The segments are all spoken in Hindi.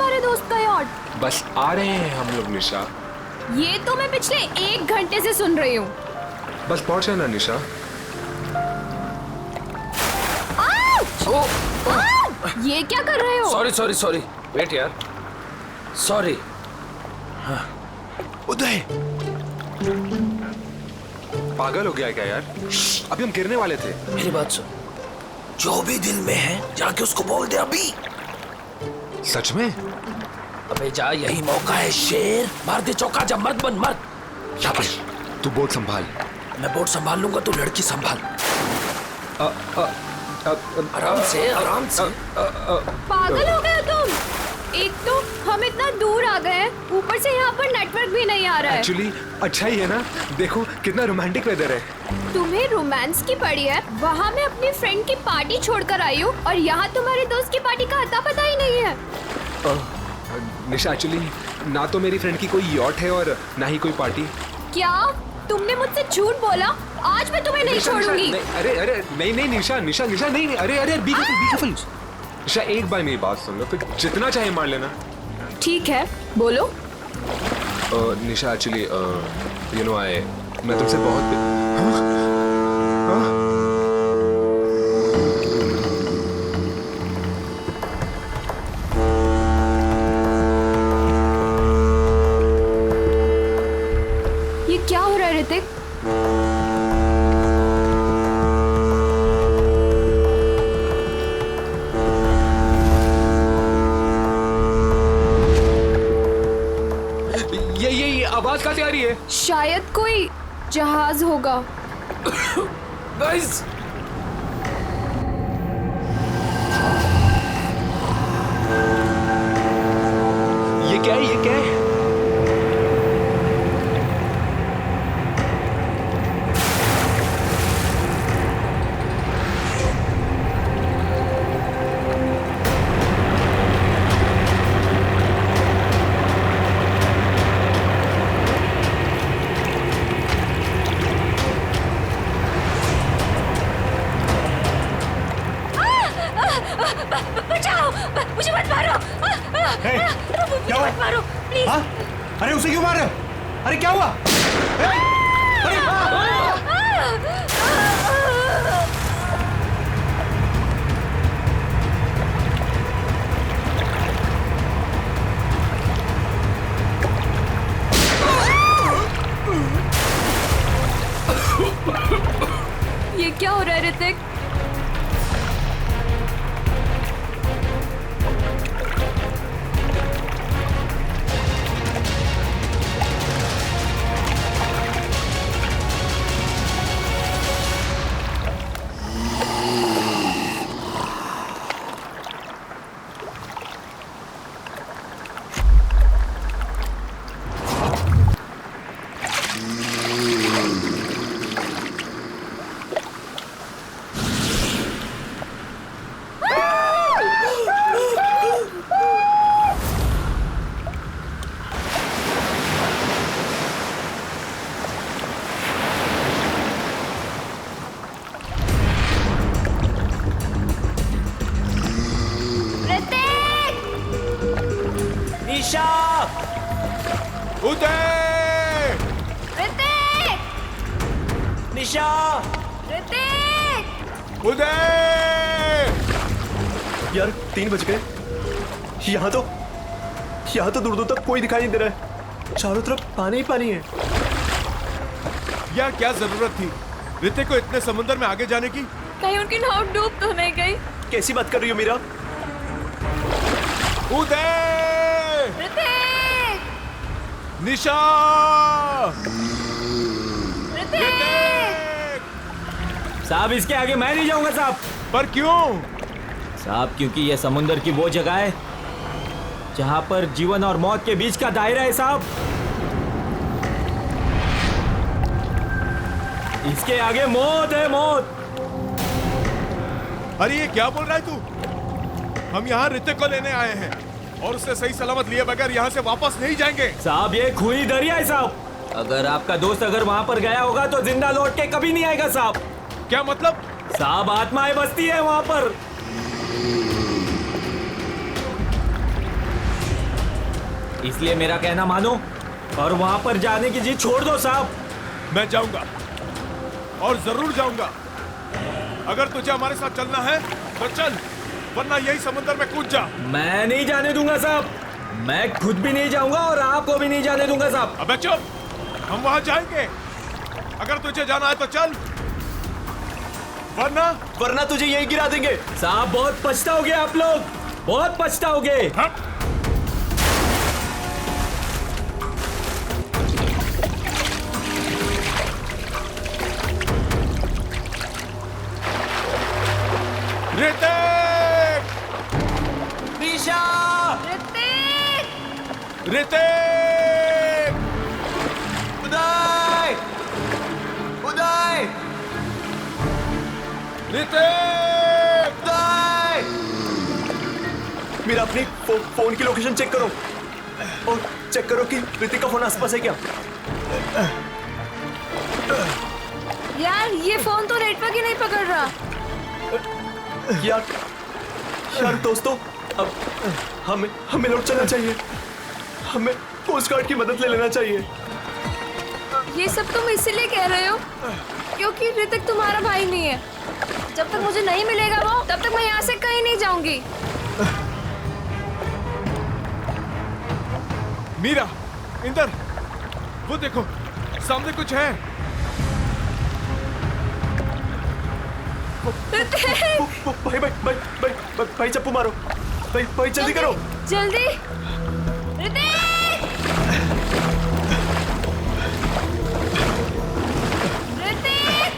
तुम्हारे दोस्त का यॉट? बस आ रहे हैं हम लोग निशा। ये तो मैं पिछले 1 घंटे से सुन रही हूँ। बस पहुंचे ना निशा। ये क्या कर रहे हो? सॉरी सॉरी सॉरी, वेट यार, सॉरी। उदय पागल हो गया क्या यार? अभी हम गिरने वाले थे। मेरी बात सुन, जो भी दिल में है जाके उसको बोल दे अभी। सच में? अबे जा, यही मौका है शेर। मार दे चौका, जब मर्द बन मर्द। शाबाश, तू बोट संभाल। मैं बोट संभाल लूंगा, तू लड़की संभाल। आराम से आराम से। पागल हो गए तुम? एक तो हम इतना दूर आ गए हैं, ऊपर से यहाँ पर नेटवर्क भी नहीं आ रहा है। एक्चुअली अच्छा ही है ना, देखो कितना रोमांटिक वेदर है। तुम्हें रोमांस की पड़ी है? वहाँ मैं अपनी फ्रेंड की पार्टी छोड़कर आई हूँ और यहाँ तुम्हारे दोस्त की पार्टी का अता पता ही नहीं है। निशा एक्चुअली ना तो मेरी फ्रेंड की कोई यॉट है और ना ही कोई पार्टी। क्या तुमने मुझसे झूठ बोला? आज मैं तुम्हें नहीं छोड़ूंगी। अरे अरे नहीं नहीं निशा निशा निशा नहीं, अरे अरे बी केयरफुल निशा, एक बार मेरी बात सुन लो, फिर जितना चाहे मार लेना। ठीक है, बोलो। निशा एक्चुअली यू नो मैं तुमसे बहुत ये क्या हो रहा है ऋतिक? ये आवाज कहाँ से आ रही है? शायद कोई जहाज होगा। गाइस, ये क्या है? ये क्या है? बचाओ, मुझे मत मारो। क्या हुआ? मत मारो प्लीज। हाँ? अरे उसे क्यों मार रहे हो? अरे क्या हुआ? ये क्या हो रहा है ऋतिक? निशा, उदय! ऋतिक! निशा, ऋतिक! उदय! यार 3 बज गए। यहाँ तो दूर दूर तक कोई दिखाई नहीं दे रहा है। चारों तरफ पानी ही पानी है। यार क्या जरूरत थी ऋतिक को इतने समुद्र में आगे जाने की? कहीं उनकी नाव डूब तो नहीं गई? कैसी बात कर रही हो मीरा? उदय! ऋतिक! निशा! ऋतिक! साहब इसके आगे मैं नहीं जाऊंगा साहब। पर क्यों? साहब क्योंकि यह समुंदर की वो जगह है जहां पर जीवन और मौत के बीच का दायरा है साहब। इसके आगे मौत है, मौत। अरे ये क्या बोल रहा है तू? हम यहाँ ऋतिक को लेने आए हैं और उससे सही सलामत लिए बगैर यहाँ से वापस नहीं जाएंगे। साहब ये खूनी दरिया है साहब। अगर आपका दोस्त अगर वहां पर गया होगा तो जिंदा लौट के कभी नहीं आएगा साहब। क्या मतलब? साहब आत्माएं बसती है वहां पर। इसलिए मेरा कहना मानो और वहां पर जाने की जिद छोड़ दो साहब। मैं जाऊंगा और जरूर जाऊंगा। अगर तुझे हमारे साथ चलना है तो चल, वरना यही समुद्र में कूद जा। मैं नहीं जाने दूंगा साहब, मैं खुद भी नहीं जाऊंगा और आपको भी नहीं जाने दूंगा साहब। अबे चुप, हम वहां जाएंगे। अगर तुझे जाना है तो चल, वरना तुझे यही गिरा देंगे। साहब बहुत पछताओगे आप लोग, बहुत पछताओगे। हट। ऋतिक! निशा! ऋतिक! उदय! उदय! ऋतिक! उदय! मेरा अपनी फोन की लोकेशन चेक करो और चेक करो कि ऋतिक का फोन आसपास है क्या। यार ये फोन तो नेटवर्क ही नहीं पकड़ रहा। यार दोस्तों, अब हमें लौट चलना चाहिए। हमें कोस्ट गार्ड की मदद ले लेना चाहिए। ये सब तुम इसीलिए कह रहे हो क्योंकि ऋतिक तुम्हारा भाई नहीं है। जब तक मुझे नहीं मिलेगा वो, तब तक मैं यहाँ से कहीं नहीं जाऊंगी। मीरा, इंदर, वो देखो सामने कुछ है। भाई चप्पू मारो। भाई जल्दी करो, जल्दी। ऋतिक! ऋतिक!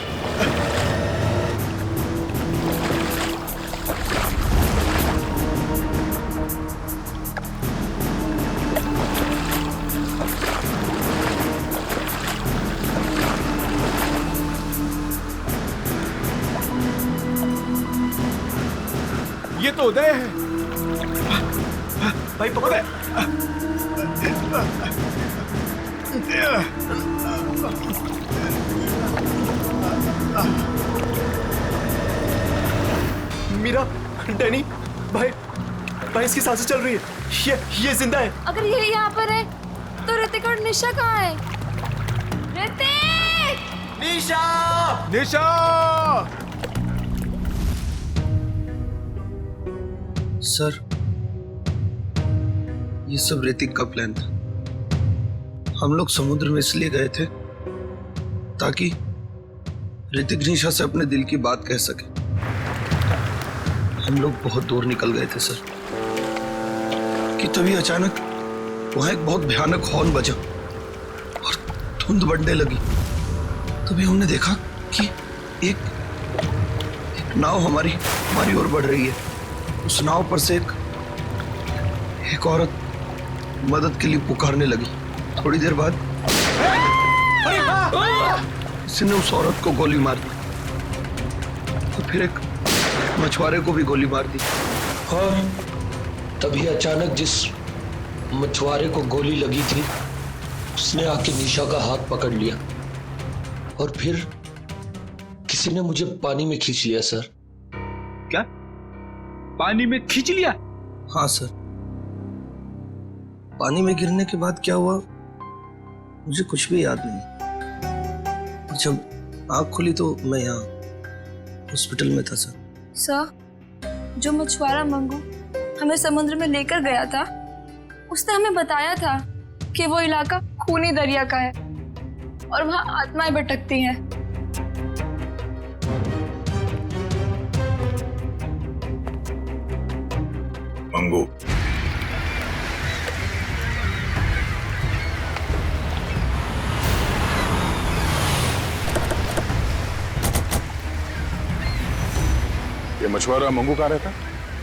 ये तो उदय है। भाई पकड़ो। मीरा, डैनी, भाई इसकी सांसें चल रही है। ये जिंदा है। अगर ये यहाँ पर है तो ऋतिक और निशा कहाँ है? ऋतिक! निशा! निशा! सर, ये सब ऋतिक का प्लान था। हम लोग समुद्र में इसलिए गए थे ताकि ऋतिक निशा से अपने दिल की बात कह सके। हम लोग बहुत दूर निकल गए थे सर कि तभी अचानक वहां एक बहुत भयानक हॉर्न बजा और धुंध बढ़ने लगी। तभी हमने देखा कि एक नाव हमारी ओर बढ़ रही है। उस नाव पर से एक औरत मदद के लिए पुकारने लगी। थोड़ी देर बाद किसी ने उस औरत को गोली मार दी तो फिर एक मछुआरे को भी गोली मार दी। और तभी अचानक जिस मछुआरे को गोली लगी थी उसने आके निशा का हाथ पकड़ लिया और फिर किसी ने मुझे पानी में खींच लिया सर। क्या? पानी में खींच लिया? हाँ सर, पानी में गिरने के बाद क्या हुआ मुझे कुछ भी याद नहीं। और जब आँख खुली तो मैं यहाँ हॉस्पिटल में था सर। सर, जो मछुआरा मंगू हमें समुद्र में लेकर गया था उसने हमें बताया था कि वो इलाका खूनी दरिया का है और वहाँ आत्माएं भटकती हैं। मंगू, ये मछुआरा मंगू कहाँ रहता?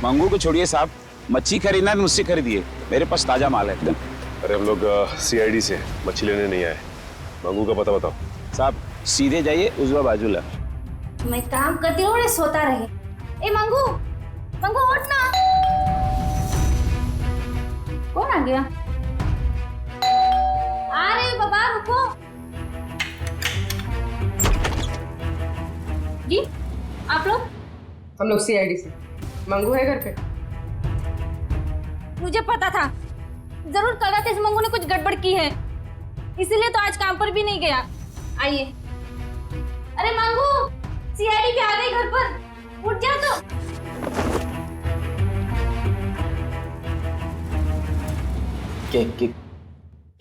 मंगू को छोड़िए साहब, मच्छी खरीदना है मुझसे खरीदिए, मेरे पास ताजा माल है एकदम। अरे हम लोग CID से मछली लेने नहीं आए। मंगू का पता बताओ। साहब सीधे जाइए, उजवा बाजू ला। मैं काम करती हूँ, सोता रहे। ए मंगू, मंगू उठ ना। कौन आ गया? आ रहे हो बाबा, रुको। जी, आप लोग? हम लोग CID से। मंगू है घर पे? मुझे पता था जरूर कल रात इस मंगू ने कुछ गड़बड़ की है, इसीलिए तो आज काम पर भी नहीं गया। आइए। अरे मंगू, सीआईडी भी आ गई घर पर, उठ जा तो।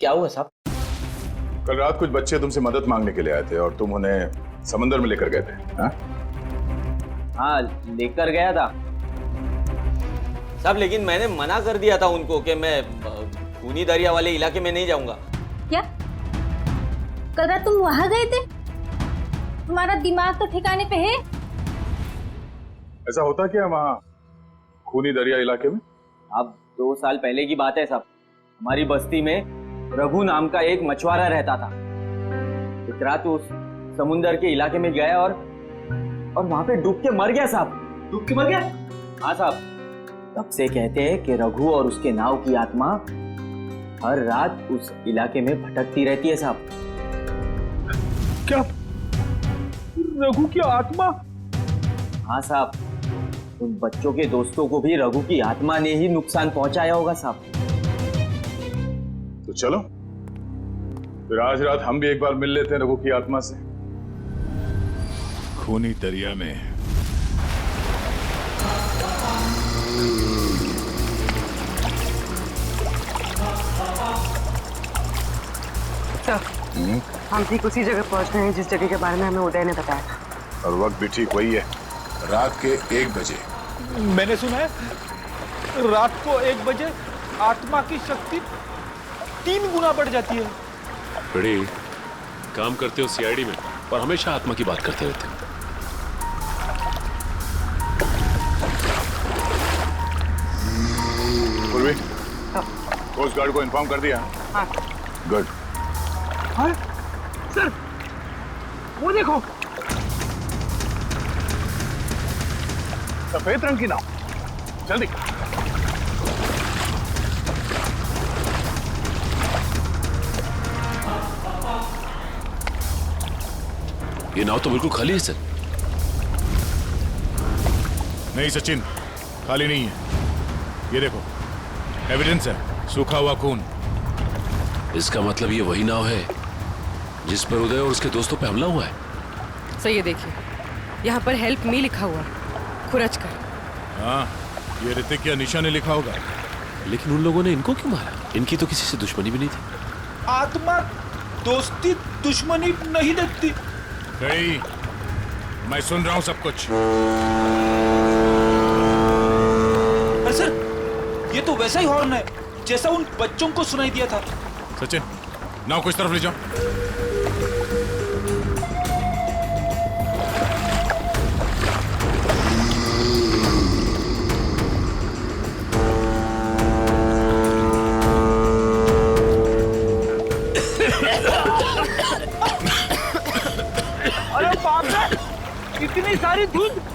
क्या हुआ साहब? कल रात कुछ बच्चे तुमसे मदद मांगने के लिए आए थे और तुम उन्हें समंदर में लेकर गए थे। हाँ, लेकर गया था साहब, लेकिन मैंने मना कर दिया था उनको कि मैं खूनी दरिया वाले इलाके में नहीं जाऊंगा। क्या कल रात तुम वहां गए थे? तुम्हारा दिमाग तो ठिकाने पे है? ऐसा होता क्या वहाँ खूनी दरिया इलाके में? अब 2 साल पहले की बात है साहब, हमारी बस्ती में रघु नाम का एक मछुआरा रहता था। एक रात उस समुंदर के इलाके में गया और वहां पे डूब के मर गया साहब। डूब के मर गया? हाँ साहब। तब से कहते हैं कि रघु और उसके नाव की आत्मा हर रात उस इलाके में भटकती रहती है साहब। क्या? रघु की आत्मा? हाँ साहब, उन बच्चों के दोस्तों को भी रघु की आत्मा ने ही नुकसान पहुंचाया होगा साहब। तो चलो फिर आज रात हम भी एक बार मिल लेते हैं रघु की आत्मा से। खूनी दरिया में हम ठीक उसी जगह पहुंच गए हैं जिस जगह के बारे में हमें उदय ने बताया था। और वक्त भी ठीक वही है, रात के 1 बजे। मैंने सुना है रात को 1 बजे आत्मा की शक्ति 3 गुना बढ़ जाती है। बड़े काम करते हो सीआईडी में और हमेशा आत्मा की बात करते रहते हो। पूर्वी, कोस्ट गार्ड को इन्फॉर्म कर दिया? हाँ। गुड। हाँ? सर, वो देखो, सफेद रंग की नाव, जल्दी। ये नाव तो बिल्कुल खाली है सर। नहीं सचिन, खाली नहीं है। ये देखो, एविडेंस है, सूखा हुआ खून। इसका मतलब ये वही नाव है जिस पर उदय और उसके दोस्तों पे हमला हुआ है। सर ये देखिए, यहाँ पर हेल्प मी लिखा हुआ है, खुरच कर। हाँ, ये ऋतिक या निशा ने लिखा होगा। लेकिन उन लोगों ने इनको क्यों मारा? इनकी तो किसी से दुश्मनी भी नहीं थी। आत्मा दोस्ती दुश्मनी नहीं देखती। नहीं, मैं सुन रहा हूं सब कुछ। अरे सर, ये तो वैसा ही हॉर्न है जैसा उन बच्चों को सुनाई दिया था। सचिन, नाव को इस तरफ ले जाओ। अरे बाप रे, इतनी सारी धुंध।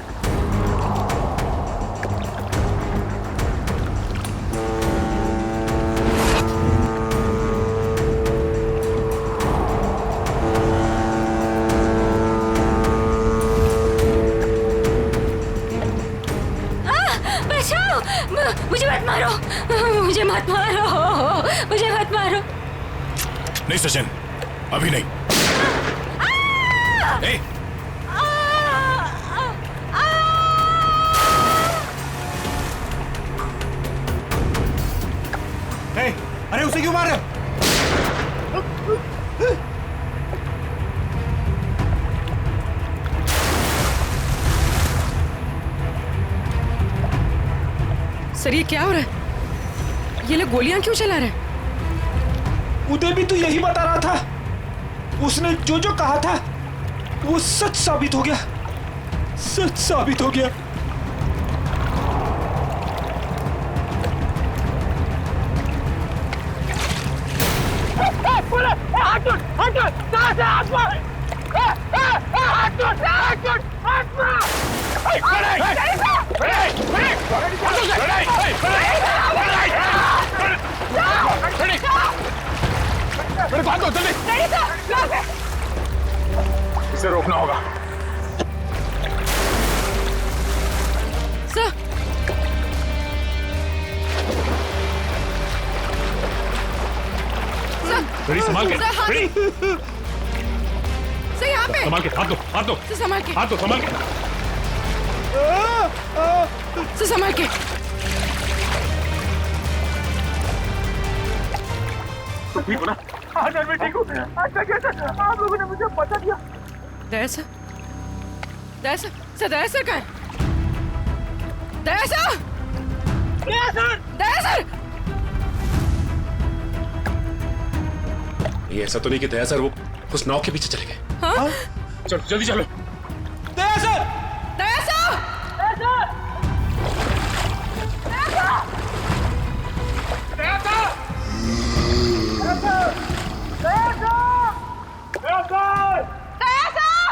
मुझे मत मारो, मुझे मत मारो, मुझे मत मारो। नहीं सचिन, अभी नहीं। ए! अरे उसे क्यों मारे? सर ये क्या हो रहा है? ये लोग गोलियां क्यों चला रहे हैं? उदय भी तो यही बता रहा था। उसने जो जो कहा था वो सच साबित हो गया, सच साबित हो गया। इसे रोकना होगा। सर, बड़ी संभाल के, बड़ी सर यहाँ पे संभाल के, हाथ दो, हाथ दो, सर संभाल के, हाथ दो, संभाल के। सर संभाल के। ठीक हो ना? हाँ सर मैं ठीक हूँ। अच्छा क्या सर, आप लोगों ने मुझे बता दिया। दया सर, दया सर, सर दया सर कहाँ है? दया सर, दया सर, दया सर। ये ऐसा तो नहीं कि दया सर वो उस नाव के पीछे चले गए? हाँ? चलो जल्दी चलो। दया सर, दया सर, दया सर, दया सर, दया सर, दया सर, दया सर, दया सर, दया सर।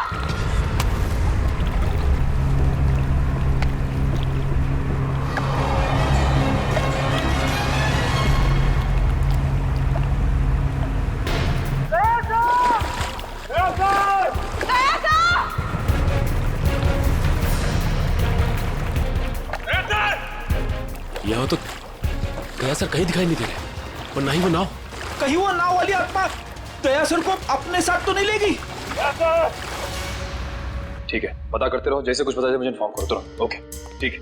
यहाँ तो दया सर कहीं दिखाई नहीं दे रहे और ना ही वो नाव। कहीं वो नाव वाली आत्मा दया सर को अपने साथ तो नहीं लेगी? ठीक है, पता करते रहो, जैसे कुछ पता चले मुझे इन्फॉर्म करो तुरंत। ओके ठीक है।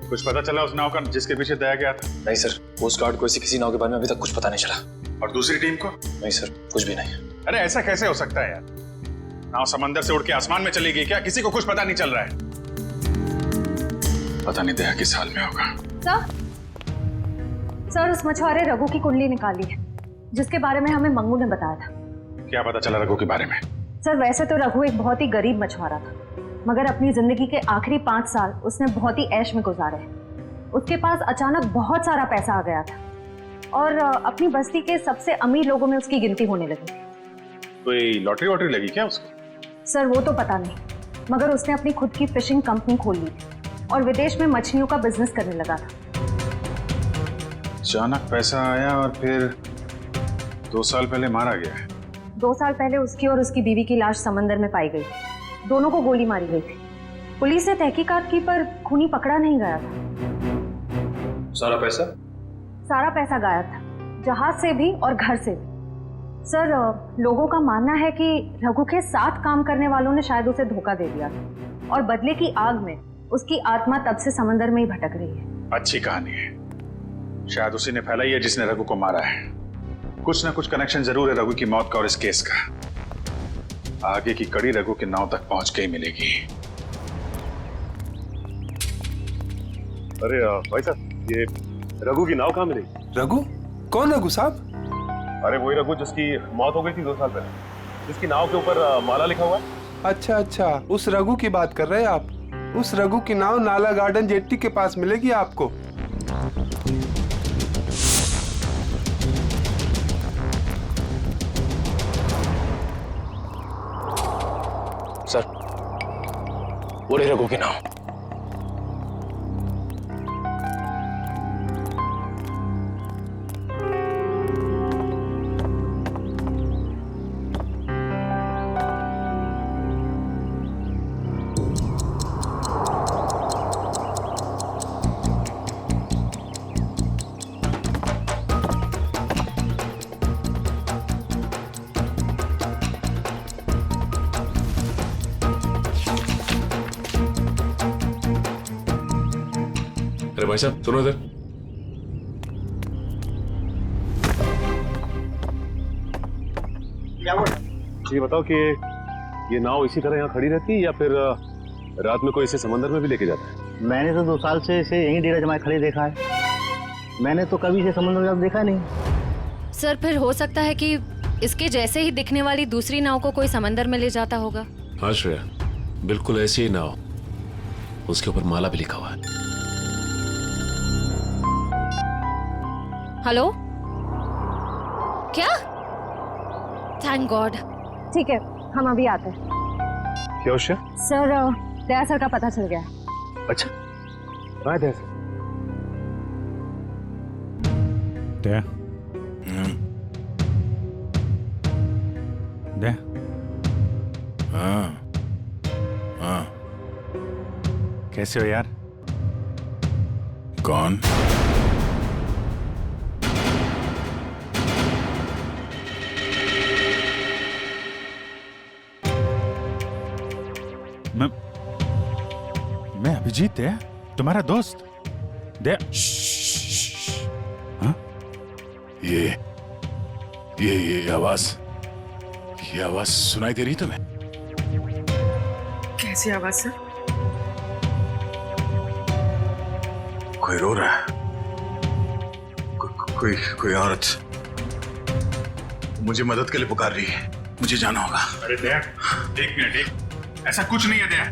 कुछ पता चला उस नाव का जिसके पीछे दया गया था? नहीं सर, कोस्ट गार्ड को ऐसी किसी नाव के बारे में अभी तक कुछ पता नहीं चला। और दूसरी टीम को? नहीं सर, कुछ भी नहीं। अरे ऐसा कैसे हो सकता है यार? नाव समंदर से उड़ के आसमान में चली गई क्या? किसी को कुछ पता नहीं चल रहा है। पता नहीं दया किस हाल में होगा। सर उस मछुआरे रघु की कुंडली निकाली है जिसके बारे में हमें मंगू ने बताया था। क्या पता चला रघु के बारे में? सर वैसे तो रघु एक बहुत ही गरीब मछुआरा था, मगर अपनी जिंदगी के आखिरी 5 साल उसने बहुत ही ऐश में गुजारे। उसके पास अचानक बहुत सारा पैसा आ गया था और अपनी बस्ती के सबसे अमीर लोगों में उसकी गिनती होने लगी। कोई लॉटरी वॉटरी लगी क्या उसको? सर वो तो पता नहीं, मगर उसने अपनी खुद की फिशिंग कंपनी खोल ली थी और विदेश में मछलियों का बिजनेस करने लगा था। अचानक पैसा आया और फिर 2 साल पहले मारा गया है। 2 साल पहले उसकी और उसकी बीवी की लाश समंदर में पाई गई। दोनों को गोली मारी गई थी। पुलिस ने तहकीकात की पर खूनी पकड़ा नहीं गया था। सारा पैसा? सारा पैसा गायब था, जहाज से भी और घर से भी। सर लोगों का मानना है कि रघु के साथ काम करने वालों ने शायद उसे धोखा दे दिया और बदले की आग में उसकी आत्मा तब से समंदर में ही भटक रही है। अच्छी कहानी है। शायद उसी ने फैलाई है जिसने रघु को मारा है। कुछ ना कुछ कनेक्शन जरूर है रघु की मौत का और इस केस का। आगे की कड़ी रघु के नाव तक पहुंच के ही मिलेगी। अरे भाई साहब, ये रघु की नाव कहाँ मिलेगी? रघु? कौन रघु साहब? अरे वही रघु जिसकी मौत हो गई थी 2 साल पहले, जिसकी नाव के ऊपर माला लिखा हुआ है। अच्छा अच्छा, उस रघु की बात कर रहे हैं आप। उस रघु की नाव नाला गार्डन जेट्टी के पास मिलेगी आपको। सर वो रही रघु की नाव। अरे भाई साहब सुनो इधर। ये बताओ कि ये नाव इसी तरह यहाँ खड़ी रहती है या फिर रात में कोई इसे समंदर में भी लेके जाता है? मैंने तो 2 साल से इसे यहीं डेरा जमाए खड़े देखा है। मैंने तो कभी इसे समुद्र में देखा नहीं। सर फिर हो सकता है कि इसके जैसे ही दिखने वाली दूसरी नाव को कोई समंदर में ले जाता होगा। हाँ श्रेया, बिल्कुल ऐसी ही नाव, उसके ऊपर माला भी लिखा हुआ है। हेलो, क्या? Thank God. ठीक है, हम अभी आते हैं। क्या उसे? सर दया सर का पता चल गया। अच्छा, कहाँ दया सर? दया, दया, हाँ हाँ। कैसे हो यार? कौन? मैं अभिजीत दया, तुम्हारा दोस्त दया। हाँ? ये आवाज सुनाई दे रही तुम्हें? कैसी आवाज सर? कोई रो रहा है, कोई औरत मुझे मदद के लिए पुकार रही है, मुझे जाना होगा। अरे दया, एक मिनट, ऐसा कुछ नहीं है दया।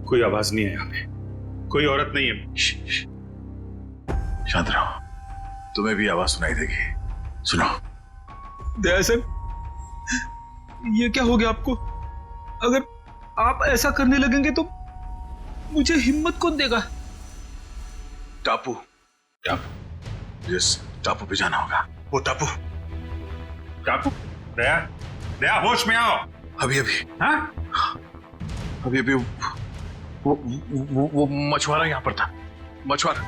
कोई आवाज नहीं है यहाँ पे, कोई औरत नहीं है। शांत रहो, तुम्हें भी आवाज सुनाई देगी। सुनो। दया सर, ये क्या हो गया आपको? अगर आप ऐसा करने लगेंगे तो मुझे हिम्मत कौन देगा? टापू जिस टापू पे जाना होगा, वो टापू। दया होश में आओ। अभी वो मछुआरा यहाँ पर था। मछुआरा,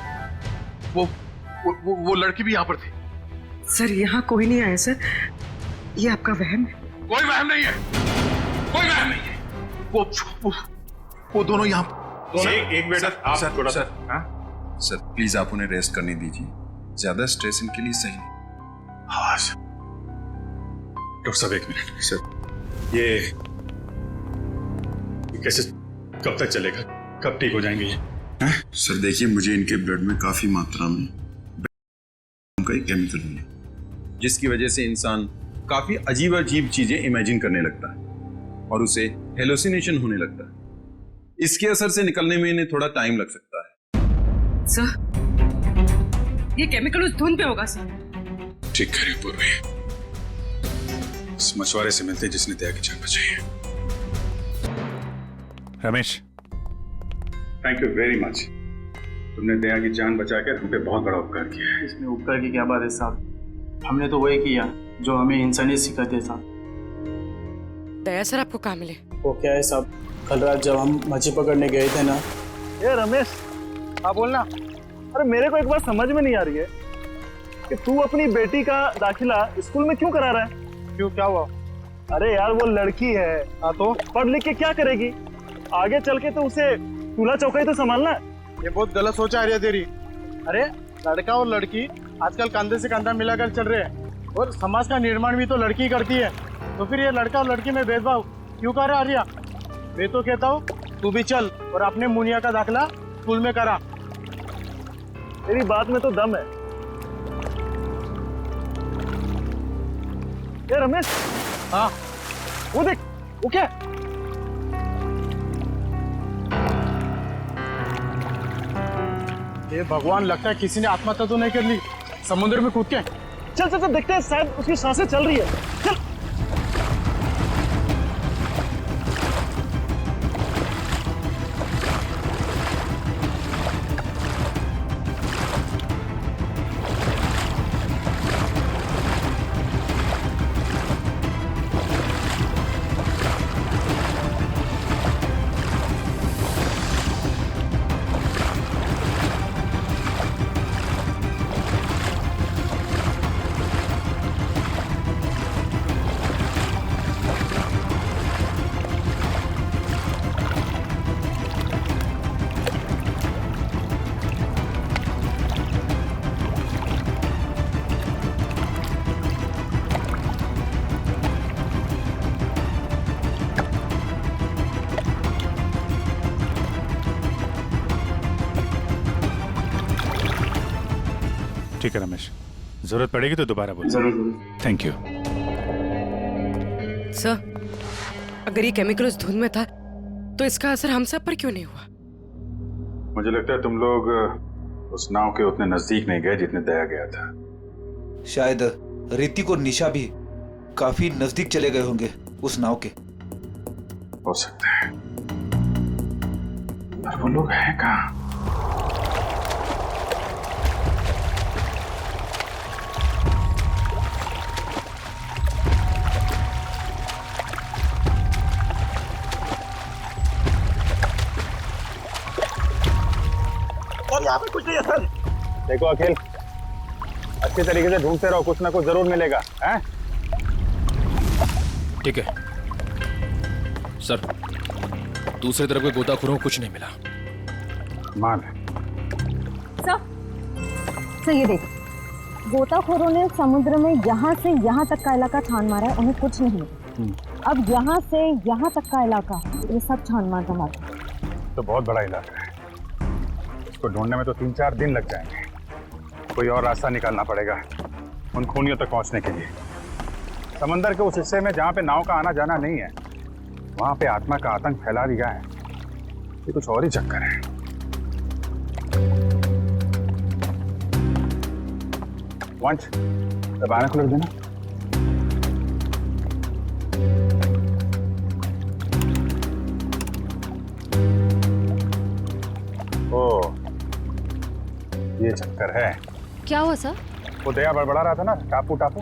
वो लड़की भी यहाँ पर थी। सर यहाँ कोई नहीं आया सर, ये आपका वहम है। कोई वहम नहीं है, कोई वहम नहीं है। वो दोनों यहाँ। एक मिनट आप थोड़ा सा। सर प्लीज आप उन्हें रेस्ट करने दीजिए, ज्यादा स्ट्रेस इनके लिए सही नहीं। हाँ सर। डॉक्टर साहब एक मिनट सर, ये कैसे, कब तक चलेगा, कब ठीक हो जाएंगे ये? सर देखिए, मुझे इनके ब्लड में काफी मात्रा में का एक केमिकल मिला, जिसकी वजह से इंसान काफी अजीब अजीब चीजें इमेजिन करने लगता है और उसे हेलुसिनेशन होने लगता है। इसके असर से निकलने में इन्हें थोड़ा टाइम लग सकता है। सर ये केमिकल उस धुन पे होगा सर। ठीक कह रही पूर्वी, उस मछुआरे से मिलते जिसने दया की जान बचाई है। Ramesh, thank you very much. तुमने दया की जान बचाकर हम पे बहुत बड़ा उपकार किया है। इसमें उपकार की क्या बात है साहब, हमने तो वही किया जो हमें इंसानियत सिखाते साहब। दया सर आपको कहाँ मिले? वो क्या है साहब, कल रात जब हम मछली पकड़ने गए थे ना। ये रमेश, हाँ बोलना। अरे मेरे को एक बात समझ में नहीं आ रही है कि तू अपनी बेटी का दाखिला स्कूल में क्यों करा रहा है? क्यों, क्या हुआ? अरे यार वो लड़की है, हाँ तो पढ़ लिख के क्या करेगी? आगे चल के तो उसे चूल्हा चौका ही तो संभालना है। ये बहुत गलत सोच आ रही है तेरी। अरे लड़का और लड़की आजकल कंधे से कंधा मिलाकर चल रहे हैं और समाज का निर्माण भी तो लड़की करती है, तो फिर ये लड़का और लड़की में भेदभाव क्यों कर रहा है आर्या? मैं तो कहता हूँ तू भी चल और अपने मुनिया का दाखिला स्कूल में करा। तेरी बात में तो दम है। ये रमेश, हाँ वो देख, वो क्या? ये भगवान, लगता है किसी ने आत्महत्या तो नहीं कर ली समुद्र में कूद के। चल चल चल देखते हैं, शायद उसकी सांसें चल रही है। चल। ठीक है रमेश, जरूरत पड़ेगी तो दोबारा बोलो। जरूर। Thank you. सर अगर ये केमिकल उस धुन में था तो इसका असर हम सब पर क्यों नहीं हुआ? मुझे लगता है तुम लोग उस नाव के उतने नजदीक नहीं गए जितने दया गया था। शायद ऋतिक और निशा भी काफी नजदीक चले गए होंगे उस नाव के। हो सकता है, पर वो लोग हैं कहाँ? यहाँ पे कुछ नहीं है सर। देखो अखिल, अच्छी तरीके से ढूंढते रहो, कुछ ना कुछ जरूर मिलेगा। हैं? ठीक है, सर, दूसरी तरफ के गोताखोरों को कुछ नहीं मिला। मान सर ये देख, गोताखोरों ने समुद्र में यहाँ से यहाँ तक का इलाका छान मारा है, उन्हें कुछ नहीं मिला। अब यहाँ से यहाँ तक का इलाका ये सब छान मार मारा। तो बहुत बड़ा इलाका है, इसको ढूंढने में तो 3-4 दिन लग जाएंगे। कोई और रास्ता निकालना पड़ेगा उन खूनियों तक पहुंचने के लिए। समंदर के उस हिस्से में जहाँ पे नाव का आना जाना नहीं है, वहां पे आत्मा का आतंक फैला दिया है। ये कुछ और ही चक्कर है। वंश, दबाना खुल देना। ओ, ये चक्कर है। क्या हुआ सर? वो दया बड़बड़ा रहा था ना, टापू टापू,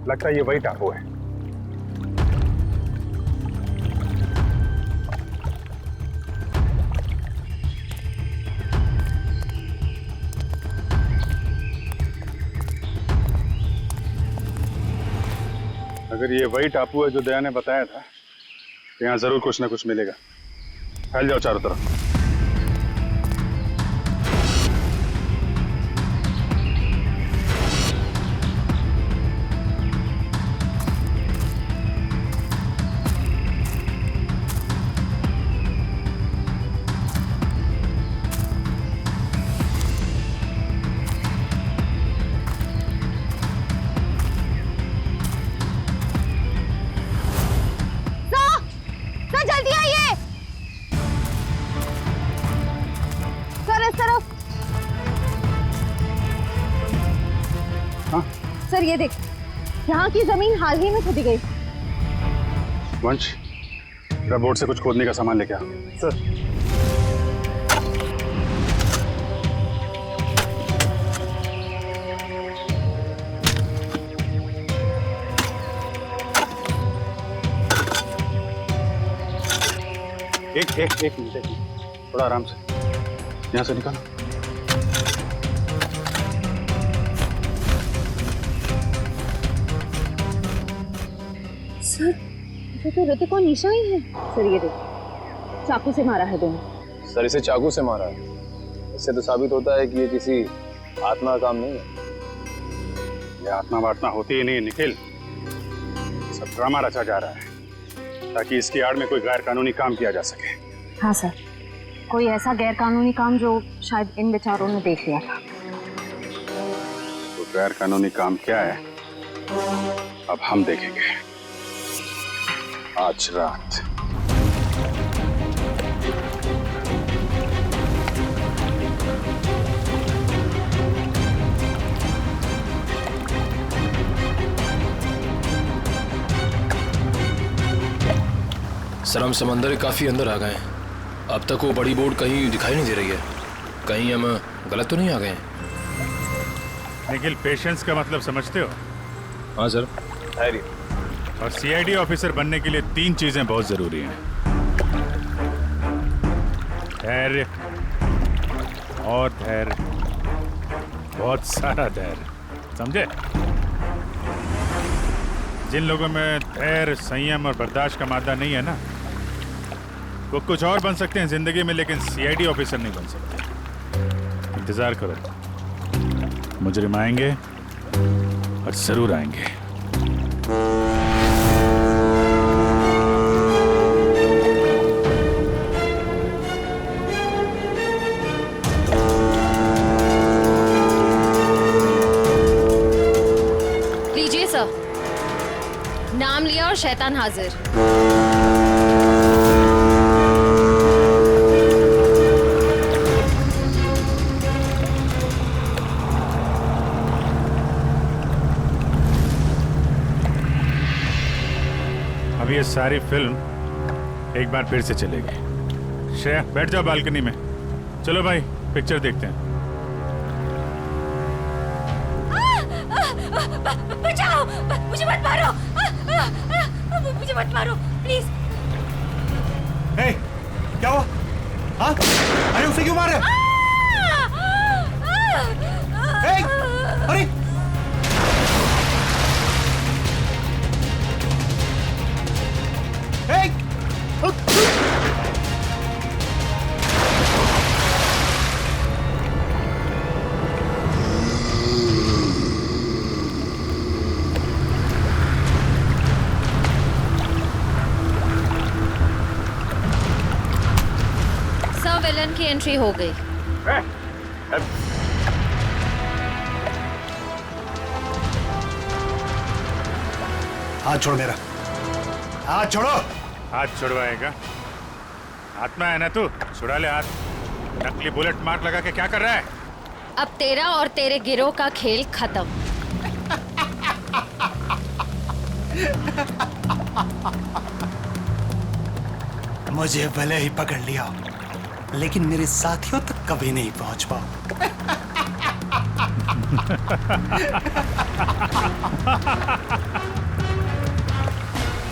लगता है ये वही टापू है। अगर ये वही टापू है जो दया ने बताया था, तो यहाँ जरूर कुछ ना कुछ मिलेगा। फैल जाओ चारों तरफ। सर ये देख, यहाँ की जमीन हाल ही में खोदी गई। वंश, बोट से कुछ खोदने का सामान लेके आ। सर एक मिनट, थोड़ा आराम से, यहाँ से निकालो। सर ये तो ऋतिक और निशा ही है। सर ये देख, चाकू से मारा है दोनों। सर इसे चाकू से मारा है, इससे तो साबित होता है कि ये किसी आत्मा का काम नहीं है। ये आत्मा वात्मा होती ही नहीं निखिल, सब ड्रामा रचा जा रहा है ताकि इसकी आड़ में कोई गैर कानूनी काम किया जा सके। हाँ सर, कोई ऐसा गैर कानूनी काम जो शायद इन बेचारों ने देख लिया था। तो गैर कानूनी काम क्या है, अब हम देखेंगे आज रात। सर हम समंदर के काफी अंदर आ गए हैं। अब तक वो बड़ी बोट कहीं दिखाई नहीं दे रही है। कहीं हम गलत तो नहीं आ गए हैं? निखिल, पेशेंस का मतलब समझते हो? हाँ सर। धैर्य। और सीआईडी ऑफिसर बनने के लिए 3 चीजें बहुत जरूरी हैं। धैर्य और धैर्य, बहुत सारा धैर्य, समझे? जिन लोगों में धैर्य, संयम और बर्दाश्त का मादा नहीं है ना, वो कुछ और बन सकते हैं जिंदगी में, लेकिन सीआईडी ऑफिसर नहीं बन सकते। इंतजार करो, मुजरिम आएंगे और जरूर आएंगे। लीजिए सर, नाम लिया और शैतान हाजिर। अब ये सारी फिल्म एक बार फिर से चलेगी। श्रेया, बैठ जाओ बालकनी में। चलो भाई, पिक्चर देखते हैं। बचाओ, मुझे मत मारो, मुझे मत मारो प्लीज। क्या हुआ? हाँ? अरे उसे क्यों मारे? अरे एंट्री हो गई। हाथ छोड़ मेरा, हाथ छोड़ो। हाथ छुड़वाएगा? आत्मा है ना तू, छुड़ा ले हाथ। नकली बुलेट मार्क लगा के क्या कर रहा है? अब तेरा और तेरे गिरोह का खेल खत्म। मुझे भले ही पकड़ लिया, लेकिन मेरे साथियों तक कभी नहीं पहुंच पाओ।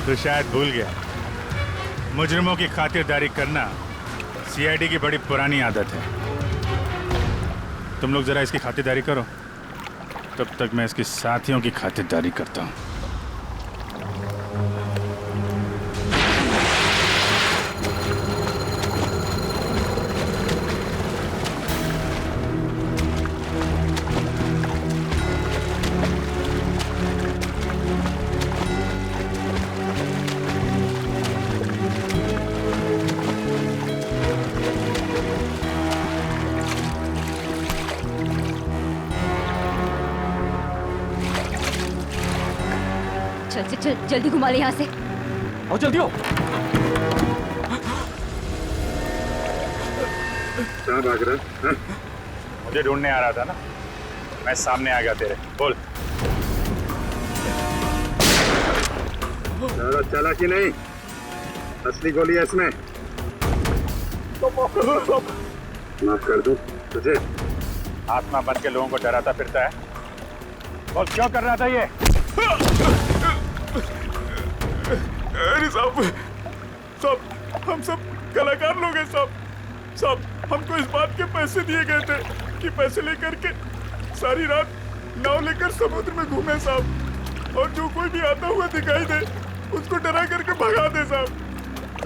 तो शायद भूल गया, मुजरिमों की खातिरदारी करना सीआईडी की बड़ी पुरानी आदत है। तुम लोग जरा इसकी खातिरदारी करो, तब तक मैं इसके साथियों की खातिरदारी करता हूँ। चल जल्दी घुमा ले यहाँ से। आओ जल्दी हो। कहाँ भाग रहा है? मुझे ढूंढने आ रहा था ना, मैं सामने आ गया तेरे। बोल। ज़्यादा चालाकी नहीं, असली गोली है इसमें। माफ कर दूं तुझे? आत्मा बन के लोगों को डराता फिरता है। बोल क्यों कर रहा था ये? अरे साहब, हम सब कलाकार लोग हैं साहब, हमको इस बात के पैसे दिए गए थे कि पैसे लेकर के सारी रात नाव लेकर समुद्र में घूमे साहब, और जो कोई भी आता हुआ दिखाई दे उसको डरा करके भगा दे साहब।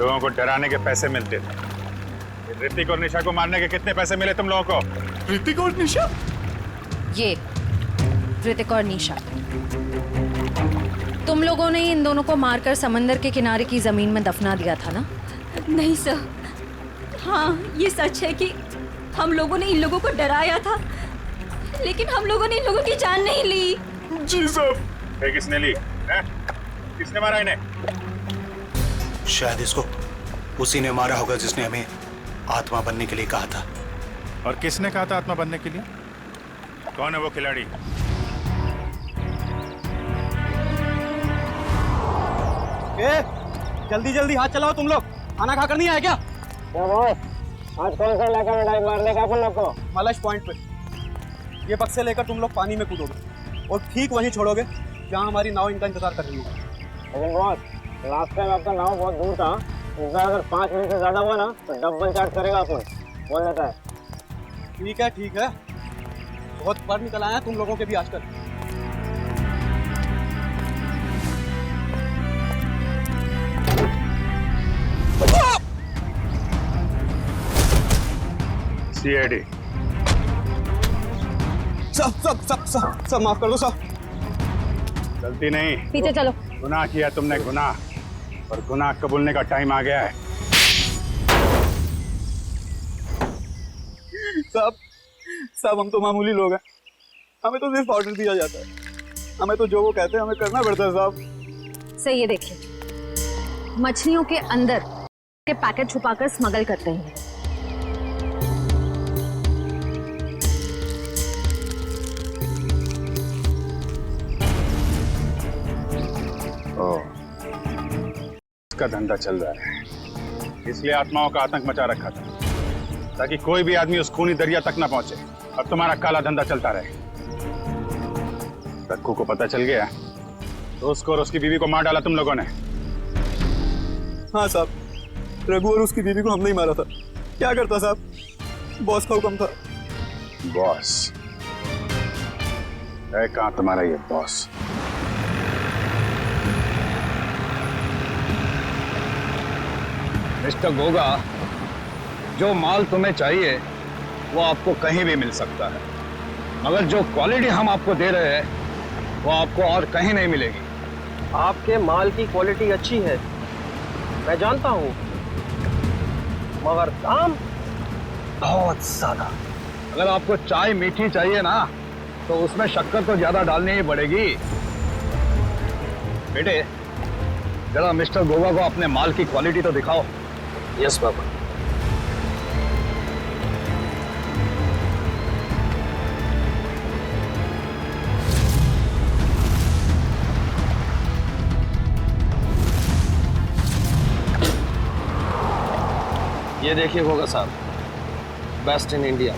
लोगों को डराने के पैसे मिलते थे। ऋतिक और निशा को मारने के कितने पैसे मिले तुम लोगों को? ऋतिक और निशा? ये ऋतिक और निशा, तुम लोगों ने इन दोनों को मारकर समंदर के किनारे की जमीन में दफना दिया था ना? नहीं सर, हाँ ये सच है कि हम लोगों ने इन लोगों को डराया था, लेकिन हम लोगों ने इन लोगों की जान नहीं ली। जी साहब। फिर किसने ली है? किसने मारा इन्हें? शायद इसको उसी ने मारा होगा जिसने हमें आत्मा बनने के लिए कहा था। और किसने कहा था आत्मा बनने के लिए? कौन है वो खिलाड़ी? जल्दी जल्दी हाथ चलाओ तुम लोग, खाना खाकर नहीं आए क्या? आज कौन सा इलाका में डाइव मारने का अपन लोग को? मलश पॉइंट पे। ये बक्से लेकर तुम लोग पानी में कूदोगे और ठीक वहीं छोड़ोगे जहाँ हमारी नाव इनका इंतजार कर रही है। लेकिन बॉस, लास्ट टाइम आपका नाव बहुत दूर था, इस बार अगर 5 मिनट से ज्यादा हुआ ना तो डबल चार्ज करेगा अपन, बोल देता है। ठीक है, बहुत बार निकल आया तुम लोगों के भी आजकल। सीआईडी। सब माफ कर दो साहब। गलती नहीं, पीछे चलो। गुनाह किया तुमने, गुनाह, और गुनाह कबूलने का टाइम आ गया है। साहब हम तो मामूली लोग हैं, हमें तो सिर्फ ऑर्डर दिया जाता है, हमें तो जो वो कहते हैं हमें करना पड़ता है साहब। सही है, देखिए मछलियों के अंदर के पैकेट छुपाकर स्मगल करते हैं। इसका धंधा चल रहा है, इसलिए आत्माओं का आतंक मचा रखा था ताकि कोई भी आदमी उस खूनी दरिया तक ना पहुंचे। अब तुम्हारा काला धंधा चलता रहे। रक्कू को पता चल गया तो उसको और उसकी बीवी को मार डाला तुम लोगों ने। हाँ साहब, रघु और उसकी बीवी को हमने ही मारा था। क्या करता साहब, बॉस का हुक्म था। बॉस है कहाँ तुम्हारा ये बॉस? मिस्टर गोगा, जो माल तुम्हें चाहिए वो आपको कहीं भी मिल सकता है, मगर जो क्वालिटी हम आपको दे रहे हैं वो आपको और कहीं नहीं मिलेगी। आपके माल की क्वालिटी अच्छी है, मैं जानता हूँ, मगर दाम बहुत ज्यादा। अगर आपको चाय मीठी चाहिए ना तो उसमें शक्कर तो ज्यादा डालनी ही पड़ेगी। बेटे जरा मिस्टर गोगा को अपने माल की क्वालिटी तो दिखाओ। Yes papa. ये देखिए गोगा साहब, बेस्ट इन इंडिया।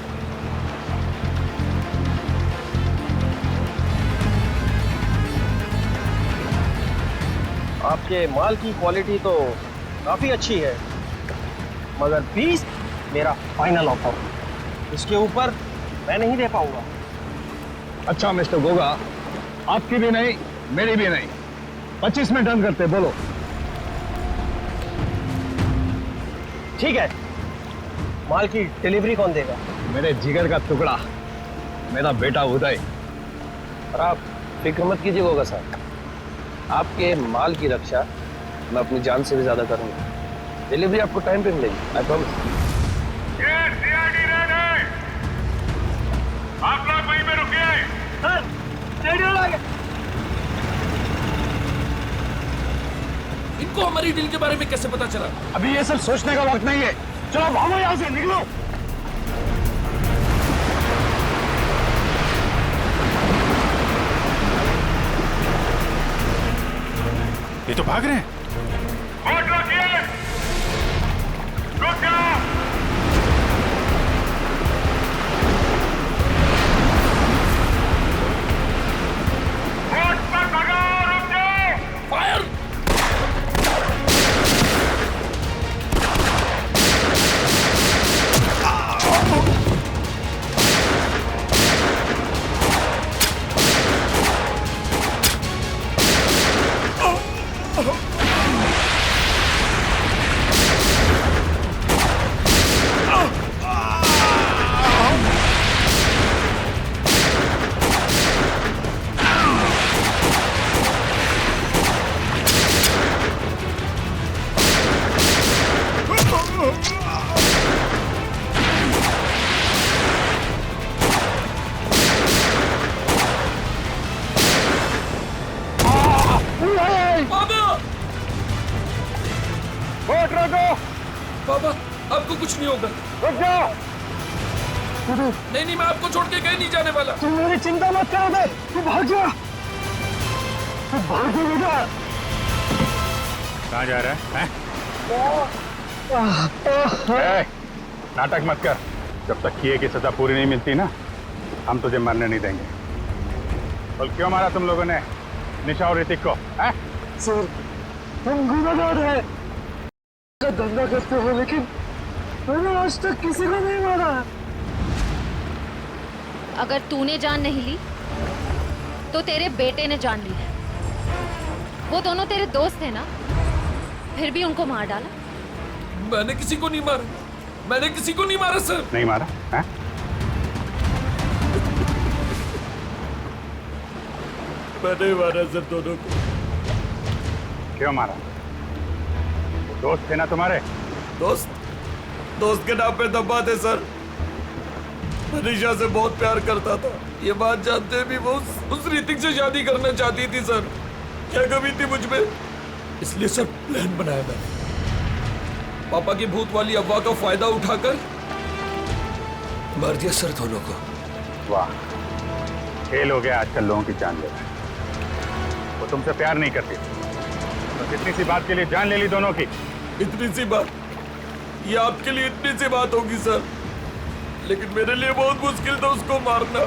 आपके माल की क्वालिटी तो काफी अच्छी है, मगर 20 मेरा फाइनल ऑफर। इसके ऊपर मैं नहीं दे पाऊंगा। अच्छा मिस्टर गोगा, आपकी भी नहीं मेरी भी नहीं, 25 में डन करते, बोलो। ठीक है, माल की डिलीवरी कौन देगा? मेरे जिगर का टुकड़ा, मेरा बेटा उदय। और आप फिक्र मत कीजिए गोगा साहब, आपके माल की रक्षा मैं अपनी जान से भी ज्यादा करूंगा। डिलीवरी आपको टाइम पे मिलेगी, आई प्रॉमिस। आप लोग वहीं पे रुकिए। सर, रेडियो आ गया। इनको हमारी डील के बारे में कैसे पता चला? अभी ये सब सोचने का वक्त नहीं है, चलो भागो यहाँ से, निकलो। ये तो भाग रहे हैं। फायर! पापा, आपको कुछ नहीं होगा। रुक जाओ। नहीं, मैं आपको छोड़ के कहीं नहीं जाने वाला। तुम मेरी चिंता मत करो बे, तू भाग जा। तू भाग जा बेटा। कहाँ जा रहा है? नाटक मत कर। जब तक किए की सजा पूरी नहीं मिलती ना, हम तुझे मरने नहीं देंगे। बोल क्यों मारा तुम लोगों ने निशा और ऋतिक को? सर, हम गुनहगार हैं, धंधा करते हो, लेकिन मैंने आज तक किसी को नहीं मारा। अगर तूने जान नहीं ली तो तेरे बेटे ने जान ली है। वो दोनों तेरे दोस्त थे ना, फिर भी उनको मार डाला। मैंने किसी को नहीं मारा, मैंने किसी को नहीं मारा सर। नहीं मारा है? मैंने मारा सर दोनों को। क्यों मारा? दोस्त थे ना तुम्हारे? दोस्त के नाम पे दबा थे सर। मनीषा से बहुत प्यार करता था, ये बात जानते भी वो उस ऋतिक से शादी करना चाहती थी सर। क्या कमी थी मुझ में, इसलिए सर प्लान बनाया मैंने। पापा की भूत वाली अफवाह का फायदा उठाकर मार दिया सर दोनों को। वाह, खेल हो गया आजकल लोगों की जान लेना। वो तुमसे प्यार नहीं करती, तो कितनी सी बात के लिए जान ले ली दोनों की। इतनी सी बात, ये आपके लिए इतनी सी बात होगी सर, लेकिन मेरे लिए बहुत मुश्किल था उसको मारना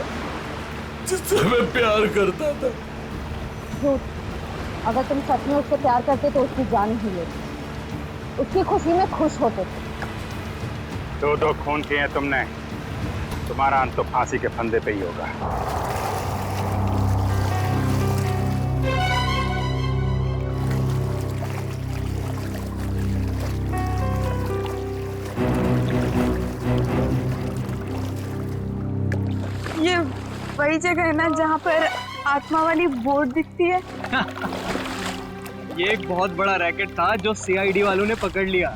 जिससे मैं प्यार करता था। अगर तुम सच में उससे प्यार करते तो उसकी जान ही लेते, उसकी खुशी में खुश होते। दो खून किए हैं तुमने, तुम्हारा अंत तो फांसी के फंदे पे ही होगा। ये वही जगह है ना जहाँ पर आत्मा वाली बोर्ड दिखती है? ये एक बहुत बड़ा रैकेट था जो सीआईडी वालों ने पकड़ लिया।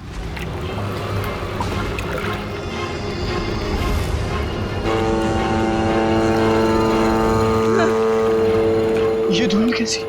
ये धुन कैसी?